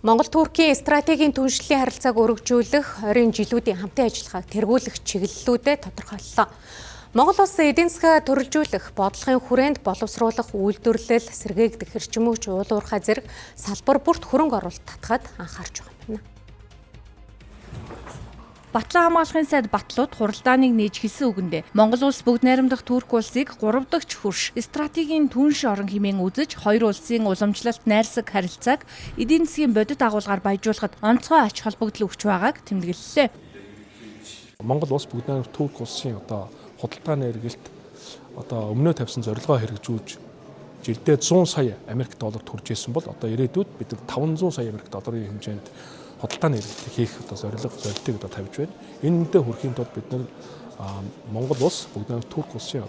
Монгол-Туркийн стратегийн түншлэлийн харилцааг өргөжүүлэх 20 жилүүдийн хамтын ажиллагааг тэргүүлэх чиглэлүүдэд тодорхойллоо. Монгол улс эдийн засгаа төрөлжүүлэх, бодлогын хүрээнд боловсруулах үйлдвэрлэл, сэргээгдэх эрчим хүч, уул уурхай зэрэг салбар бүрт хөрөнгө оруулалт татахад анхаарч байгаа юм байна. Батлан хамгаалахын сайд Батлууд хуралдааныг нээж хэлсэн үгэндээ Монгол улс бүгд найрамдах Турк улсыг 3 дахь хөрш стратегийн түнш орон хэмээн үзэж хоёр улсын уламжлалт найрсаг харилцааг эдийн засгийн бодит агуулгаар баяжуулахад онцгой ач холбогдол өгч байгааг тэмдэглэлээ. Монгол улс бүгд найрамдах Турк улсын худалдааны эргэлт өмнөө тавьсан зорилгоо хэрэгжүүлж жилдээ 100 сая Америк доллар төрж исэн бол ирээдүйд бид 500 сая Америк долларын хэмжээнд худалдааны эргэлт хийх зорилтыг тавьж байна. Энэ үндэ хүрэхийн тулд бид Монгол улс бүгд найрамдах Турк улсын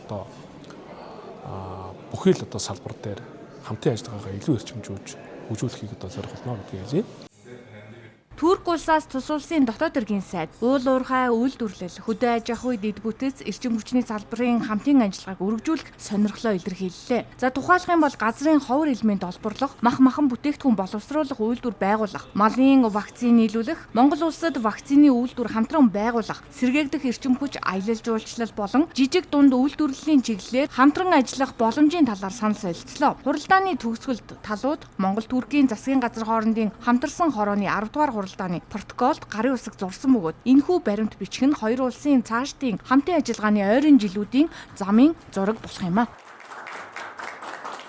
бүхий л салбар дээр хамтын ажиллагаагаа илүү эрчимжүүлж хөгжүүлэхийг зорилгоно гэдгийг хэлье. Турк улсаас тус улсын дотоод хэргийн сайд, уул уурхай үйлдвэрлэл, хөдөө аж ахуй дэд бүтц, эрчим хүчний салбарын хамтын ажиллагааг өргөжүүлэх сонирхлоо илэрхийллээ. За тухайлах юм бол газрын ховор элемент олборлох, махан бүтээгдэхүүн боловсруулах үйлдвэр байгуулах, малын вакцин нийлүүлэх, Монгол улсад вакцины үйлдвэр хамтран байгуулах, сэргээгдэх эрчим хүч аялал жуулчлал болон жижиг дунд үйлдвэрлэлийн чиглэлээр хамтран ажиллах боломжийн талаар санал солилцлоо. Хуралдааны төгсгөлд талууд Монгол-Туркийн засгийн газар хоорондын хамтарсан хорооны 10 дугаар хуралдааны протоколд гарын үсэг зурсан бөгөөд энэхүү баримт бичих нь хоёр улсын цаашдын хамтын ажиллагааны ойрын жилүүдийн замын зураг болох юм а.